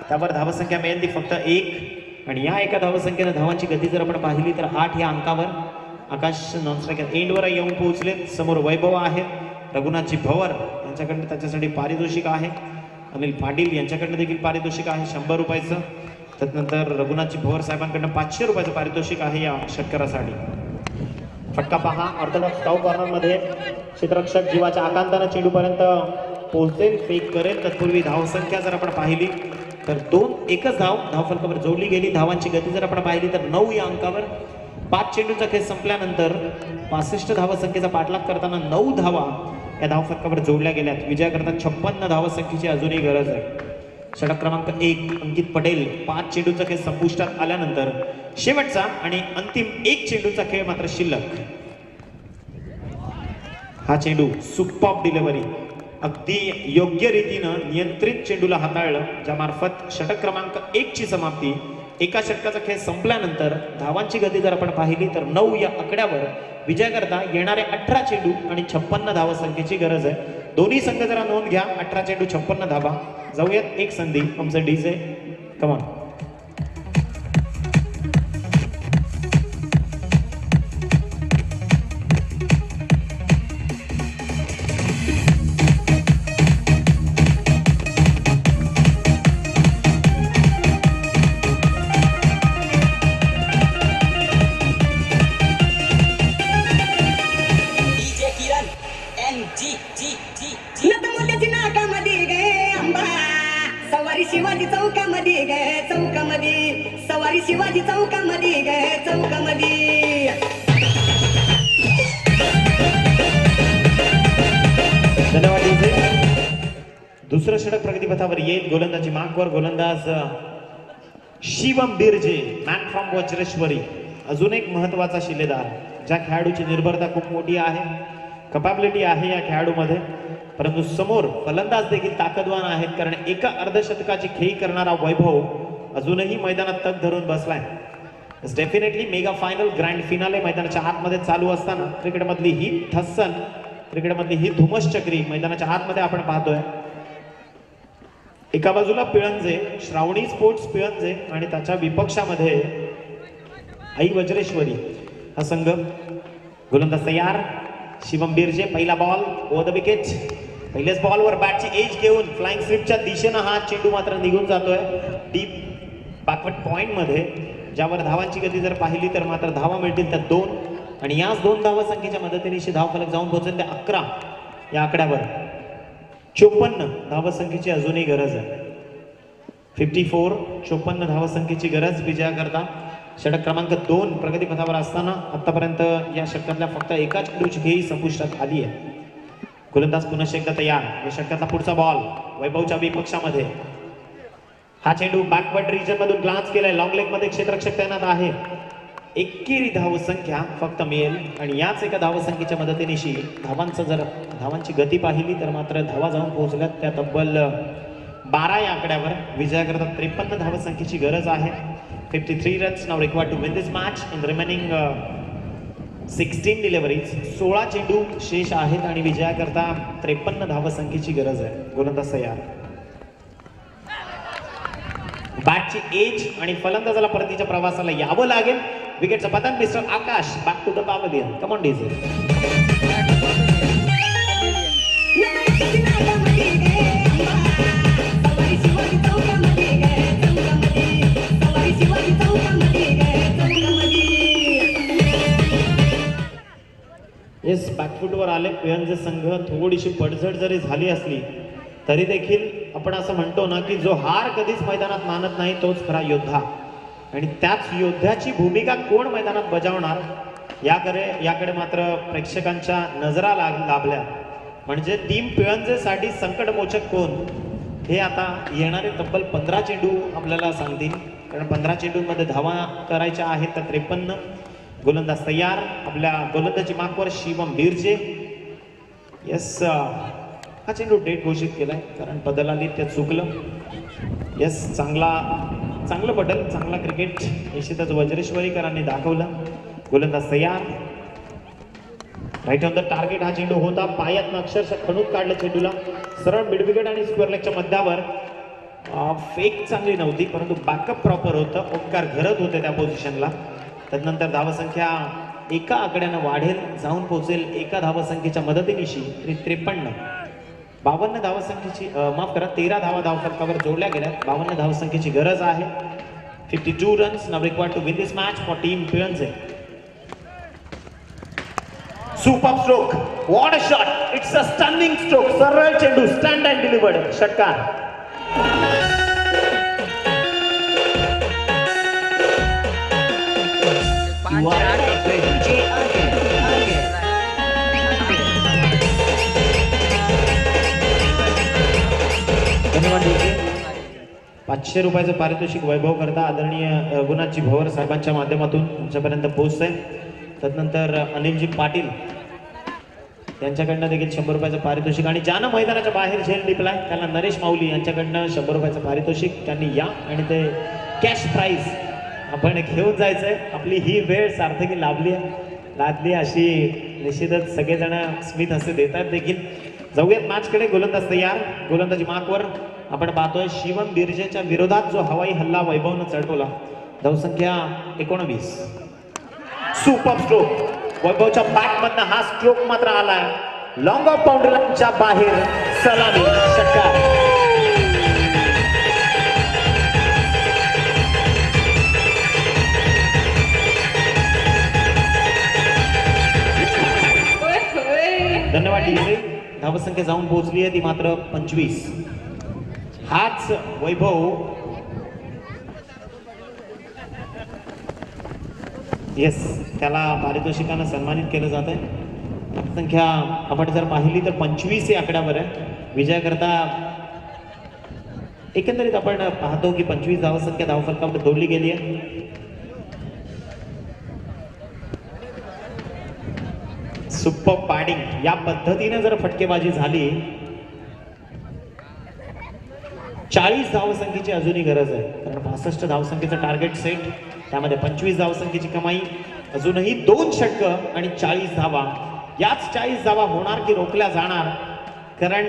त्यावर धावसंख्या मिळेल ती फक्त 1. आणि या एका धावसंख्येनं धावांची गती जर आपण पाहिली तर 8 या अंकावर. आकाश नॉन स्ट्रायकर एंडवर येऊन पोहोचले. समोर वैभव आहेत, रघुनाथजी भवर यांच्याकडनं त्याच्यासाठी पारितोषिक आहे. अनिल पाटील यांच्याकडनं देखील पारितोषिक आहे 100 रुपयाचं. त्यानंतर रघुनाथजी भवर साहेबांकडनं 500 रुपयाचं पारितोषिक आहे या षटकारासाठी. फटका पहा ऑर्थोडॉक्स टॉप कॉर्नरमध्ये. क्षेत्ररक्षक जीवाच्या आकांतानं चेंडूपर्यंत पोहोचेल, फेक करेल. तत्पूर्वी धावसंख्या जर आपण पाहिली तर 2-1 धाव धावफलकावर जोडली गेली. धावांची गती जर आपण पाहिली तर 9 या अंकावर. 5 चेंडूचा खेळ संपल्यानंतर 65 धावसंख्येचा पाठलाग करताना 9 धावा या धावफलकावर जोडल्या गेल्यात. विजयाकरता 56 धावसंख्येची अजूनही गरज आहे. षटक क्रमांक 1 अंकित पटेल. 5 चेंडूचा खेळ संपुष्टात आल्यानंतर शेवटचा आणि अंतिम 1 चेंडूचा खेळ मात्र शिल्लक. हा चेंडू सुपर्ब डिलिव्हरी, अगदी योग्य रीतीनं नियंत्रित चेंडूला हाताळलं, ज्या मार्फत षटक क्रमांक 1 ची समाप्ती. एका षटकाचा खेळ संपल्यानंतर धावांची गती जर आपण पाहिली तर 9 या आकड्यावर विजयाकरता येणारे 18 चेंडू आणि 56 धावसंख्येची गरज आहे. दोन्ही संघ जरा नोंद घ्या. 18 चेंडू 56 धावा. जाऊयात एक संधी. आमचं डीजे कमॉन. शिवाजी चौकामध्ये गे चौकामध्ये, सवारी शिवाजी चौकामध्ये गे चौकामध्ये. धन्यवाद. दुसरं षटक प्रगतीपथावर येईल. गोलंदाजी मार्कवर गोलंदाज शिवम बिर्जे, मॅन फ्रॉम वज्रेश्वरी. अजून एक महत्वाचा शिलेदार, ज्या खेळाडूची निर्भरता खूप मोठी आहे, कपॅबिलिटी आहे या खेळाडूमध्ये. परंतु समोर फलंदाज देखील ताकदवान आहेत, कारण एका अर्धशतकाची खेळी करणारा वैभव अजूनही मैदानात तग धरून बसलाय. Definitely mega final, grand finale मैदानाच्या आतमध्ये चालू असताना क्रिकेटमधली ही धस्सन, क्रिकेटमधली ही धुमसचक्री मैदानाच्या आतमध्ये आपण पाहतोय. एका बाजूला पिळंजे, श्रावणी स्पोर्ट्स पिळंजे, आणि त्याच्या विपक्षामध्ये आई वज्रेश्वरी हा संघ. गोलंदाज तयार. शिवम बिर्जे. पहिला बॉल ओव्हर द विकेट. पहिल्याच बॉलवर बॅटची एज घेऊन फ्लाइंग स्लिपच्या दिशेनं हा चेंडू मात्र निघून जातोय डीप बॅकवर्ड पॉइंट मध्ये, ज्यावर धावांची गती जर पाहिली तर मात्र धावा मिळतील त्या 2 आणि याच 2 धावा संख्येच्या मदतीने धावफलक जाऊन पोहोचेल त्या 11 या आकड्यावर. 54 धावसंख्येची अजूनही गरज आहे. 54 धावसंख्येची गरज विजयाकरता. षटक क्रमांक 2 प्रगतीपथावर असताना आतापर्यंत या षटकातल्या फक्त एका चेंडूची खेळी संपुष्टात आली आहे. गोलंदाज पुन्हा एकदा तयार. या षटकातला पुढचा बॉल वैभवच्या विपक्षामध्ये. हा चेंडू बॅकवर्ड रिजन मधून ग्लान्स केलाय. लॉंग लेग मध्ये क्षेत्ररक्षक तैनात आहे. एकेरी धावसंख्या फक्त मिळेल आणि याच एका धावसंख्येच्या मदतीनिशी धावांची गती पाहिली तर मात्र धावा जाऊन पोहोचल्यात त्या तब्बल 12 या आकड्यावर. विजयाकरता 53 धावसंख्येची गरज आहे. 53 runs now required to win this match in remaining 16 deliveries. 16 चेंडू शेष आहेत आणि विजयाकरता 53 धावसंख्येची गरज आहे. गोलंदाज तयार. बॅटची एज आणि फलंदाजाला परतीच्या प्रवासाला यावं लागेल. विकेटचं पतन. Mister Akash back to the pavilion. Come on DJ. Yes, बॅकफुटवर आले पिळंजे संघ. थोडीशी पडझड जरी झाली असली तरी देखील आपण असं म्हणतो ना की जो हार कधीच मैदानात मानत नाही तोच खरा योद्धा. आणि त्याच योद्ध्याची भूमिका कोण मैदानात बजावणार याकडे मात्र प्रेक्षकांच्या नजरा लाभल्या. म्हणजे टीम पिळंजेसाठी संकटमोचक कोण हे आता येणारे तब्बल 15 चेंडू आपल्याला सांगतील. कारण 15 चेंडूंमध्ये धावा करायच्या आहेत त्या 53. गोलंदाज तयार. आपल्या गोलंदाजी मार्कवर शिवम बिर्जे. येस, हा चेंडू डेट घोषित केलाय कारण बदल आली ते चुकलं. येस, चांगलं बदल, चांगला क्रिकेट निश्चितच वज्रेश्वरीकरांनी दाखवलं. गोलंदाज तयार. राईट ऑन द टार्गेट हा चेंडू होता. पायातनं अक्षरशः खणून काढलं चेंडूला. सरळ मिड विकेट आणि स्क्वेअर लेगच्या मध्यावर. फेक चांगली नव्हती परंतु बॅकअप प्रॉपर होतं. ओंकार घरत होते त्या पोझिशनला. तदनंतर धावसंख्या एका आकड्यानं वाढेल, जाऊन पोहोचेल एका धावसंख्येच्या मदतीनिशी 53. 52 धावसंख्येची माफ करा 13 धावा धावफलकावर जोडल्या गेल्या. 52 धावसंख्येची गरज आहे. 52 runs now required to win this match for team Pilanje. Super stroke. What a shot. It's a stunning stroke. सरळ चेंडू स्टँड अँड डिलिव्हर्ड. षटकार. धन्यवाद. 500 रुपयाचं पारितोषिक वैभव करता आदरणीय रघुनाथजी भवर साहेबांच्या माध्यमातून तुमच्यापर्यंत पोहोचतंय. तदनंतर अनिलजी पाटील यांच्याकडनं देखील 100 रुपयाचं पारितोषिक आणि ज्यानं मैदानाच्या बाहेर झेल टिपलाय त्याला नरेश माऊली यांच्याकडनं 100 रुपयाचं पारितोषिक त्यांनी या आणि ते कॅश प्राइज आपण घेऊन जायचंय. आपली ही वेळ सार्थकी लादली अशी निश्चितच सगळेजण स्मित हस्ते देतात देखील. जाऊयात मॅचकडे. गोलंदाज तयार. गोलंदाजी मार्कवर आपण पाहतोय शिवम बिर्जेच्या विरोधात जो हवाई हल्ला वैभवनं चढवला. धावसंख्या 19. Super stroke. वैभवच्या बॅटमधनं हा स्ट्रोक मात्र आलाय लॉंग ऑफ बाउंड्री लाईनच्या बाहेर. सलामी. षटकार. धन्यवाद डीजे. धावसंख्या जाऊन पोहोचली आहे ती मात्र 25. हाच वैभव येस त्याला पारितोषिकानं सन्मानित केलं जात आहे. संख्या आपण जर पाहिली तर 25 या आकड्यावर आहे. विजयाकरता एकंदरीत आपण पाहतो की 25 धावसंख्या धावफलकामध्ये जोडली गेली आहे. Super padding. या पद्धतीने जर फटकेबाजी झाली 40 धावसंख्येची अजूनही गरज आहे. कारण 65 धावसंख्येचं टार्गेट सेट, त्यामध्ये 25 धावसंख्येची कमाई, अजूनही 2 षटकं आणि 40 धावा. याच 40 धावा होणार की रोखल्या जाणार? कारण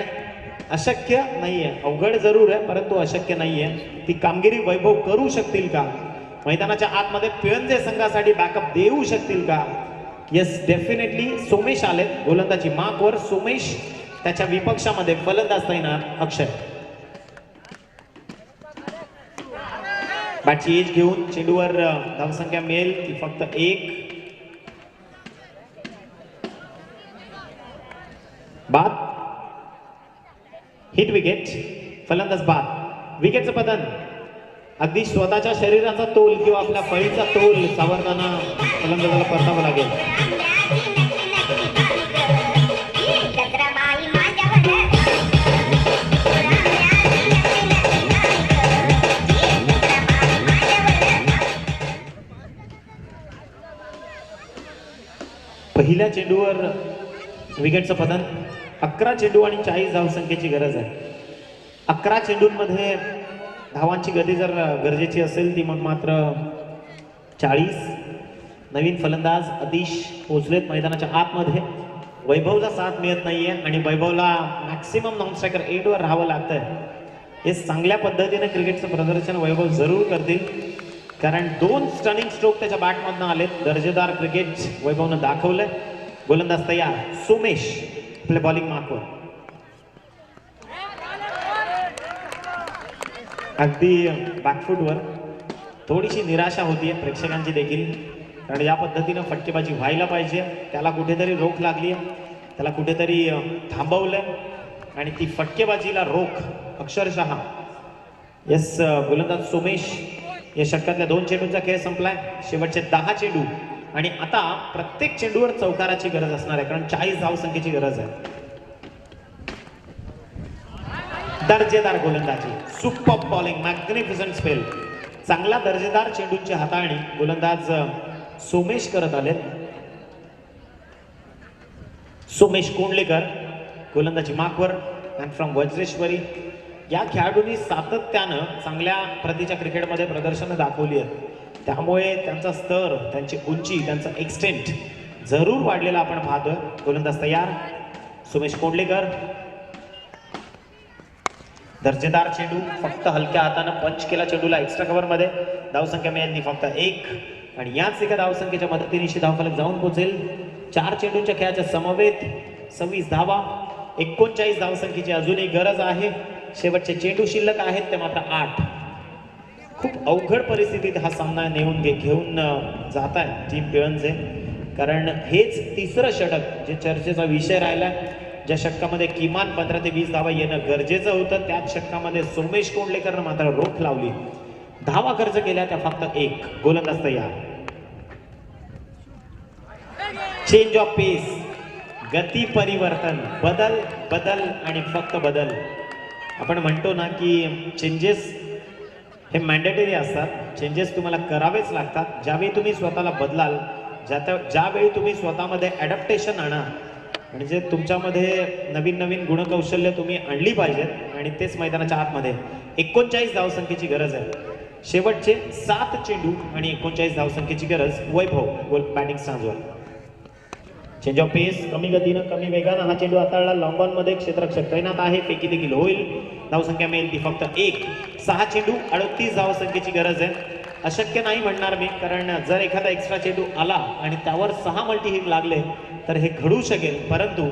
अशक्य नाहीये. अवघड जरूर आहे परंतु अशक्य नाहीये. ती कामगिरी वैभव करू शकतील का? मैदानाच्या आतमध्ये पिळंजे संघासाठी बॅकअप देऊ शकतील का? Yes, definitely. सोमेश आले गोलंदाजी मार्कवर. सोमेश त्याच्या विपक्षामध्ये फलंदाज तैनात अक्षय. बॅटची एज घेऊन चेंडूवर धावसंख्या मिळेल ती फक्त 1. बाद. Hit wicket. फलंदाज बाद. विकेटचं पतन. अगदी स्वतःच्या शरीराचा तोल किंवा आपल्या फळीचा तोल सावरताना फलंदाजाला परतावं लागेल. पहिल्या चेंडूवर विकेटचं पतन. 11 चेंडू आणि 40 धावसंख्येची गरज आहे. 11 चेंडूंमध्ये धावांची गती जर गरजेची असेल ती मग मात्र 40. नवीन फलंदाज अतिश पोचलेत मैदानाच्या आतमध्ये. वैभवला साथ मिळत नाहीये आणि वैभवला मॅक्सिमम नॉन स्ट्रायकर 8 वर राहावं लागतंय. हे चांगल्या पद्धतीने क्रिकेटचं प्रदर्शन वैभव जरूर करतील, कारण 2 स्टनिंग स्ट्रोक त्याच्या बॅटमधनं आलेत. दर्जेदार क्रिकेट वैभवनं दाखवलंय. गोलंदाज तयार. सोमेश आपल्या बॉलिंग मार्कवर. अगदी बॅकफूटवर. थोडीशी निराशा होतीये प्रेक्षकांची देखील, कारण या पद्धतीनं फटकेबाजी व्हायला पाहिजे. त्याला कुठेतरी रोख लागली आहे, त्याला कुठेतरी थांबवलंय आणि ती फटकेबाजीला रोख अक्षरशः. यस, गोलंदाज सोमेश. या षटकातल्या 2 चेंडूंचा खेळ संपलाय. शेवटचे 10 चेंडू आणि आता प्रत्येक चेंडूवर चौकाराची गरज असणार आहे, कारण 40 धावसंख्येची गरज आहे. दर्जेदार गोलंदाजी. Super bowling. Magnificent spell. चांगला दर्जेदार चेंडूंची हाताळणी गोलंदाज सोमेश करत आलेत. सोमेश कोंडलेकर गोलंदाजी मार्कवर. And from Vajreshwari. या खेळाडूंनी सातत्यानं चांगल्या प्रतीच्या क्रिकेटमध्ये प्रदर्शनं दाखवली आहेत, त्यामुळे त्यांचा स्तर, त्यांची उंची, त्यांचा एक्सटेंट जरूर वाढलेला आपण पाहतोय. गोलंदाज तयार. सोमेश कोंडलेकर. दर्जेदार चेंडू. फक्त हलक्या हातानं पंच केला चेंडूला एक्स्ट्रा कव्हरमध्ये. धावसंख्या मिळाली फक्त 1 आणि याच एका धावसंख्येच्या मदतीने धावफलक जाऊन पोहोचेल. 4 चेंडूंच्या खेळाच्या समवेत 26 धावा. 39 धावसंख्येची अजूनही गरज आहे. शेवटचे चेंडू शिल्लक आहेत ते मात्र 8. खूप अवघड परिस्थितीत हा सामना घेऊन जात आहे टीम पिळणचे, कारण हेच तिसरं षटक जे चर्चेचा विषय राहिला. ज्या षटकामध्ये किमान 15 ते 20 धावा येणं गरजेचं होतं, त्याच षटकामध्ये सोमेश कोंडलेकरनं मात्र रोख लावली. धावा खर्च केल्या त्या फक्त 1. गोलंदाज तयार. चेंज ऑफ पेस. गती परिवर्तन. बदल बदल आणि फक्त बदल. आपण म्हणतो ना की चेंजेस हे मॅन्डेटरी असतात. चेंजेस तुम्हाला करावेच लागतात. ज्यावेळी तुम्ही स्वतःला बदलाल, ज्यावेळी तुम्ही स्वतःमध्ये ॲडॅप्टेशन आणा, म्हणजे तुमच्यामध्ये नवीन नवीन गुणकौशल्य तुम्ही आणली पाहिजेत आणि तेच मैदानाच्या आतमध्ये. 39 धावसंख्येची गरज आहे. शेवटचे 7 चेंडू आणि 39 धावसंख्येची गरज. वैभव बॅटिंग स्टांजवर. चेंज ऑफ पेस. कमी गतीनं कमी वेगानं हा चेंडू हाताळला. लॉंग ऑन मध्ये क्षेत्ररक्षक तैनात आहे. फेकी देखील होईल. धावसंख्या मिळेल ती फक्त 1. 6 चेंडू 38 धावसंख्येची गरज आहे. अशक्य नाही म्हणणार मी, कारण जर एखादा एक्स्ट्रा चेंडू आला आणि त्यावर 6 मल्टी हिट लागले तर हे घडू शकेल, परंतु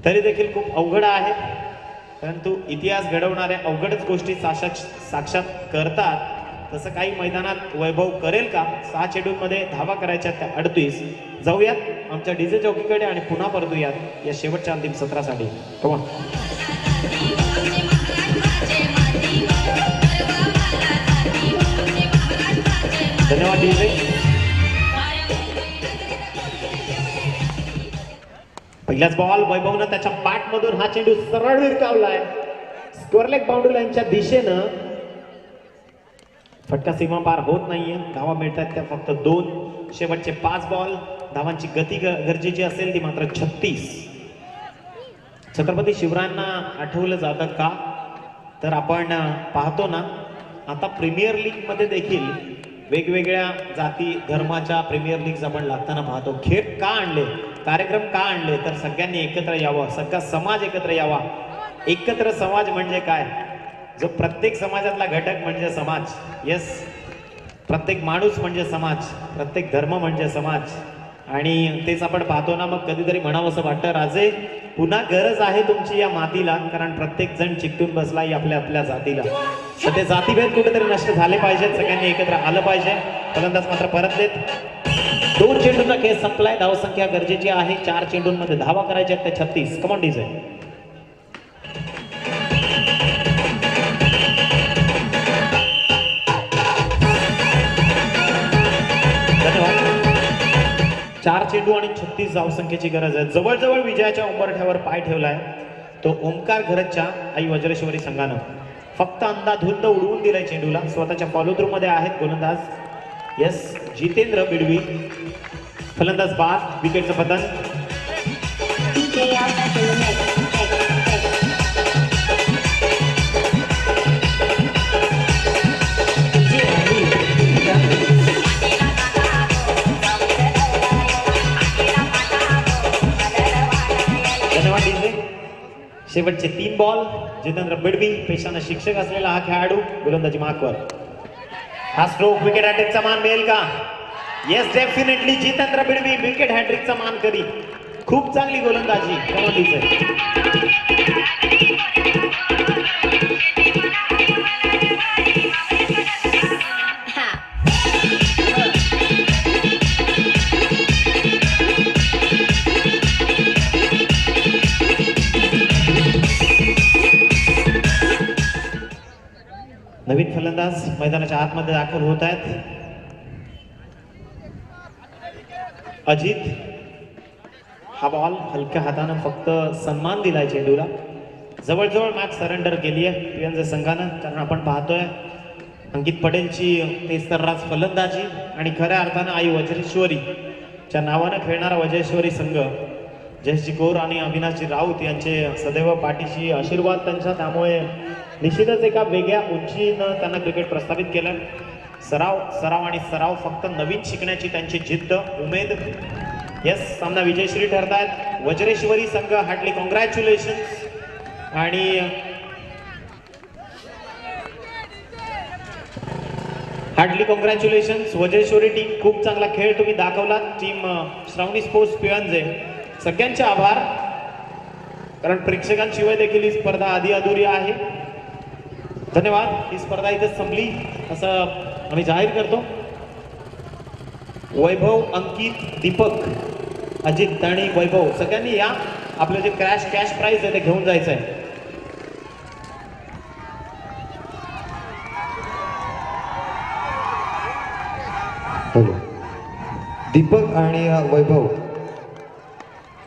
तरी देखील खूप अवघड आहे. परंतु इतिहास घडवणाऱ्या अवघडच गोष्टी साक्षात करतात. तसं काही मैदानात वैभव करेल का? 6 चेंडूंमध्ये धावा करायच्या त्या 38. जाऊयात आमच्या डीजे चौकीकडे आणि पुन्हा परतूयात या शेवटच्या अंतिम सत्रासाठी. कमॉन. धन्यवाद डीजे. पहिलाच बॉल. वैभवनं त्याच्या बॅटमधून हा चेंडू सरळ विरकावलाय. स्क्वेअरलेग बाउंड्री लाईनच्या दिशेनं. फटका सीमा पार होत नाहीये. धावा मिळतात त्या फक्त 2. शेवटचे 5 बॉल. धावांची गती गरजेची असेल ती मात्र 36. छत्रपती शिवरायांना आठवलं जातं का? तर आपण पाहतो ना, आता प्रीमियर लीग मध्ये देखील वेगवेगळ्या जाती धर्माच्या प्रीमियर लीग आपण लागताना पाहतो. खेळ का आणले, कार्यक्रम का आणले, तर सगळ्यांनी एकत्र यावं, सगळा समाज एकत्र यावा. एकत्र समाज म्हणजे काय? जो प्रत्येक समाजातला घटक म्हणजे समाज. यस, प्रत्येक माणूस म्हणजे समाज, प्रत्येक धर्म म्हणजे समाज. आणि तेच आपण पाहतो ना, मग कधीतरी म्हणावं असं वाटतं, राजे पुन्हा गरज आहे तुमची या मातीला, कारण प्रत्येक जण चिकटून बसलाय आपल्या आपल्या जातीला. तर ते जातीभेद कुठेतरी नष्ट झाले पाहिजेत, सगळ्यांनी एकत्र आलं पाहिजे. फलंदाज मात्र परत देत. 2 चेंडूंचा खेळ संपलाय. धावसंख्या गरजेची आहे. 4 चेंडूंमध्ये धावा करायच्या आहेत त्या 36. Come on DJ. धन्यवाद. 4 चेंडू आणि 36 धावसंख्येची गरज आहे. जवळजवळ विजयाच्या उंबरठ्यावर पाय ठेवलाय तो ओमकार घरतच्या आई वज्रेश्वरी संघानं. फक्त अंधाधुंद उडवून दिलाय चेंडूला. स्वतःच्या फॉलो थ्रू मध्ये आहेत गोलंदाज यस जितेंद्र बिडवी. फलंदाज बाद. विकेटचं पतन. धन्यवाद डीजे. शेवटचे 3 बॉल. जितेंद्र बिडवी पेशाने शिक्षक असलेला हा खेळाडू गोलंदाजी मार्कवर. हा स्ट्रोक विकेट हॅट्रिकचा मान मिळेल का? Yes definitely. Jitendra Bidvi wicket हॅट्रिकचा मान करी. खूप चांगली गोलंदाजी. नवीन फलंदाज मैदानाच्या आतमध्ये दाखल होत आहेत. अजित. हा बॉल हलक्या हातानं फक्त सन्मान दिलाय चेंडूला. जवळजवळ मॅच सरेंडर केली आहे पियंजे संघानं, कारण आपण पाहतोय अंकित पटेलची तेज तर्रास फलंदाजी आणि खऱ्या अर्थानं आई वज्रेश्वरीच्या नावानं खेळणारा वज्रेश्वरी संघ. जयश्री कौर आणि अविनाशजी राऊत यांचे सदैव पाठीशी आशीर्वाद त्यांच्या. त्यामुळे निश्चितच एका वेगळ्या उंचीनं त्यांना क्रिकेट प्रस्थापित केलं. सराव आणि सराव. फक्त नवीन शिकण्याची त्यांची जिद्द, उमेद. यस, सामना विजयश्री ठरतायत वज्रेश्वरी संघ. Hardly congratulation. आणि हार्डली कॉंग्रॅच्युलेशन वज्रेश्वरी टीम. खूप चांगला खेळ तुम्ही दाखवला. टीम श्रावणी स्पोर्ट्स पियंजे सगळ्यांचे आभार, कारण प्रेक्षकांशिवाय देखील ही स्पर्धा आधी अधुरी आहे. धन्यवाद. ही स्पर्धा इथे संपली असं आम्ही जाहीर करतो. वैभव, अंकित, दीपक, अजित आणि वैभव सगळ्यांनी या. आपलं जे कॅश प्राइज आहे ते घेऊन जायचं आहे. दीपक आणि वैभव